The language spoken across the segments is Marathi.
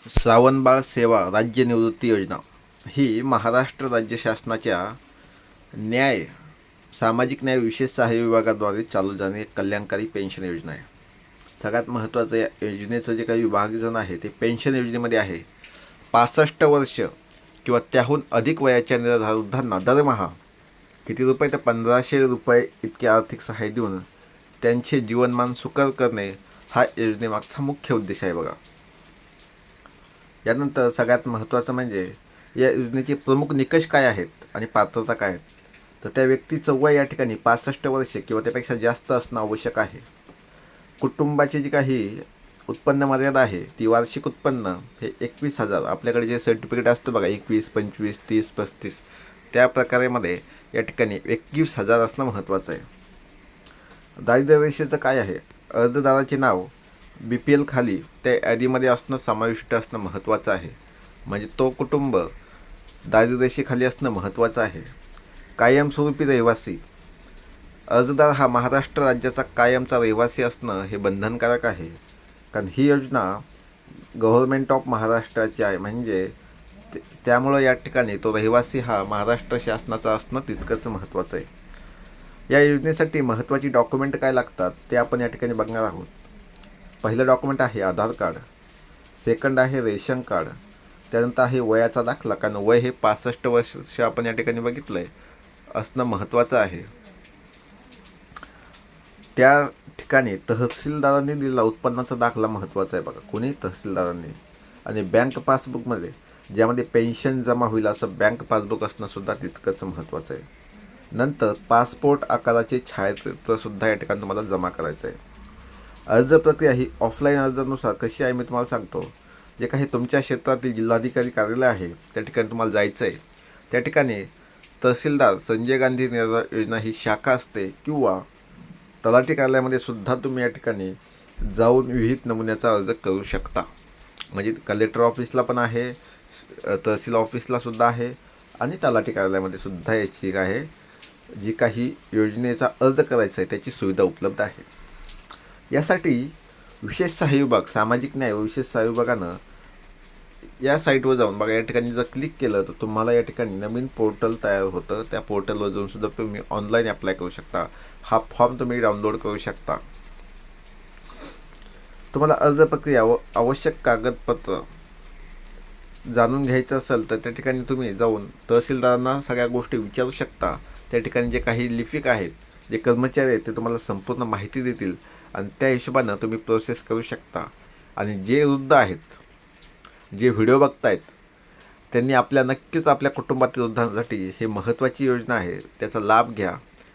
श्रावणबाळ सेवा राज्य निवृत्ती योजना ही महाराष्ट्र राज्य शासनाच्या न्याय सामाजिक न्याय विशेष सहाय्य विभागाद्वारे चालू जाणारी एक कल्याणकारी पेन्शन योजना आहे. सगळ्यात महत्त्वाचं या योजनेचं जे काही विभागजन आहे ते पेन्शन योजनेमध्ये आहे. 65 वर्ष किंवा त्याहून अधिक वयाच्या निराधार दरमहा किती रुपये, तर 1500 रुपये इतके आर्थिक सहाय्य देऊन त्यांचे जीवनमान सुकर करणे हा योजनेमागचा मुख्य उद्देश आहे बघा. यानंतर सगळ्यात महत्त्वाचं म्हणजे या योजनेचे प्रमुख निकष काय आहेत आणि पात्रता काय आहेत. तर त्या व्यक्तीचं वय या ठिकाणी 65 वर्ष किंवा त्यापेक्षा जास्त असणं आवश्यक आहे. कुटुंबाची जी काही उत्पन्न मर्यादा आहे ती वार्षिक उत्पन्न हे 21,000, आपल्याकडे जे सर्टिफिकेट असतं बघा 21, 25, 30, 35 त्या प्रकारेमध्ये या ठिकाणी 21,000 असणं महत्त्वाचं आहे. दारिद्र्य रेषेचं काय आहे, अर्जदाराचे नाव BPL खाली त्या यादीमध्ये असणं समाविष्ट असणं महत्त्वाचं आहे. म्हणजे तो कुटुंब दारिद्र्य रेषेखाली असणं महत्त्वाचं आहे. कायमस्वरूपी रहिवासी, अर्जदार हा महाराष्ट्र राज्याचा कायमचा रहिवासी असणं हे बंधनकारक आहे. कारण ही योजना गव्हर्मेंट ऑफ महाराष्ट्राची आहे, म्हणजे त्यामुळं या ठिकाणी तो रहिवासी हा महाराष्ट्र शासनाचा असणं तितकंच महत्त्वाचं आहे. या योजनेसाठी महत्त्वाची डॉक्युमेंट काय लागतात ते आपण या ठिकाणी बघणार आहोत. पहिलं डॉक्युमेंट आहे आधार कार्ड, सेकंड आहे रेशन कार्ड, त्यानंतर आहे वयाचा दाखला, कारण वय हे 65 वर्ष आपण या ठिकाणी बघितलं आहे असणं महत्त्वाचं आहे. त्या ठिकाणी तहसीलदारांनी दिलेला उत्पन्नाचा दाखला महत्त्वाचा आहे बघा, कोणी तहसीलदारांनी. आणि बँक पासबुकमध्ये ज्यामध्ये पेन्शन जमा होईल असं बँक पासबुक असणंसुद्धा तितकंच महत्त्वाचं आहे. नंतर पासपोर्ट आकाराचे छायाचित्रसुद्धा या ठिकाणी तुम्हाला जमा करायचं आहे. अर्ज प्रक्रिया ही ऑफलाईन अर्जानुसार कशी आहे मी तुम्हाला सांगतो. जे काही तुमच्या क्षेत्रातील जिल्हाधिकारी कार्यालय आहे त्या ठिकाणी तुम्हाला जायचं आहे. त्या ठिकाणी तहसीलदार संजय गांधी निराधार योजना ही शाखा असते, किंवा तलाठी कार्यालयामध्ये सुद्धा तुम्ही या ठिकाणी जाऊन विविध नमुन्याचा अर्ज करू शकता. म्हणजे कलेक्टर ऑफिसला पण आहे, तहसील ऑफिसला सुद्धा आहे आणि तलाठी कार्यालयामध्ये सुद्धा याची आहे जी काही योजनेचा अर्ज करायचा आहे त्याची सुविधा उपलब्ध आहे. यासाठी विशेष सहाय्य विभाग सामाजिक न्याय व विशेष सहाय्य विभागानं या साईटवर जाऊन बघा, या ठिकाणी जर क्लिक केलं तर तुम्हाला या ठिकाणी नवीन पोर्टल तयार होतं. त्या पोर्टलवर जाऊन सुद्धा तुम्ही ऑनलाईन अप्लाय करू शकता. हा फॉर्म तुम्ही डाउनलोड करू शकता. तुम्हाला अर्ज प्रक्रिया व आवश्यक कागदपत्र जाणून घ्यायचं असेल तर त्या ठिकाणी तुम्ही जाऊन तहसीलदारांना सगळ्या गोष्टी विचारू शकता. त्या ठिकाणी जे काही लिपिक आहेत, जे कर्मचारी आहेत ते तुम्हाला संपूर्ण माहिती देतील आणि त्या हिशोबानं तुम्ही प्रोसेस करू शकता. आणि जे वृद्ध आहेत, जे व्हिडिओ बघतायत, त्यांनी नक्कीच आपल्या कुटुंबातील वृद्धांसाठी हे महत्त्वाची योजना आहे, त्याचा लाभ घ्या.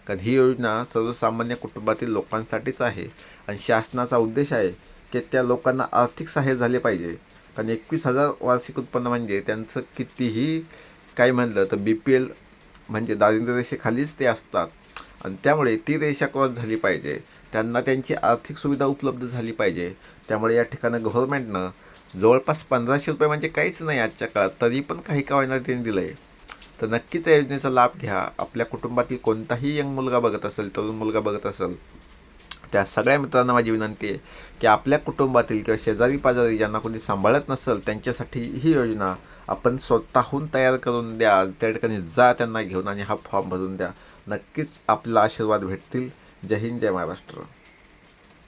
कारण ही योजना सर्वसामान्य कुटुंबातील लोकांसाठीच आहे आणि शासनाचा उद्देश आहे की त्या लोकांना आर्थिक सहाय्य झाले पाहिजे. कारण 21,000 वार्षिक उत्पन्न म्हणजे त्यांचं कितीही काय म्हणलं तर BPL म्हणजे दारिद्र्य रेषेखालीच ते असतात आणि त्यामुळे ती रेषा क्रॉस झाली पाहिजे. त्यांना त्यांची आर्थिक सुविधा उपलब्ध झाली पाहिजे. त्यामुळे या ठिकाणी गव्हर्नमेंटनं जवळपास 1500 रुपये म्हणजे काहीच नाही आजच्या काळात, तरी पण काही का होईना त्यांनी दिलं आहे. तर नक्कीच या योजनेचा लाभ घ्या. आपल्या कुटुंबातील कोणताही यंग मुलगा बघत असेल, तरुण मुलगा बघत असेल, त्या सगळ्या मित्रांना माझी विनंती आहे की आपल्या कुटुंबातील किंवा शेजारी पाजारी ज्यांना कोणी सांभाळत नसेल त्यांच्यासाठी ही योजना आपण स्वतःहून तयार करून द्या. त्या ठिकाणी जा त्यांना घेऊन आणि हा फॉर्म भरून द्या. नक्कीच आपला आशीर्वाद भेटतील. जय हिंद, जय महाराष्ट्र.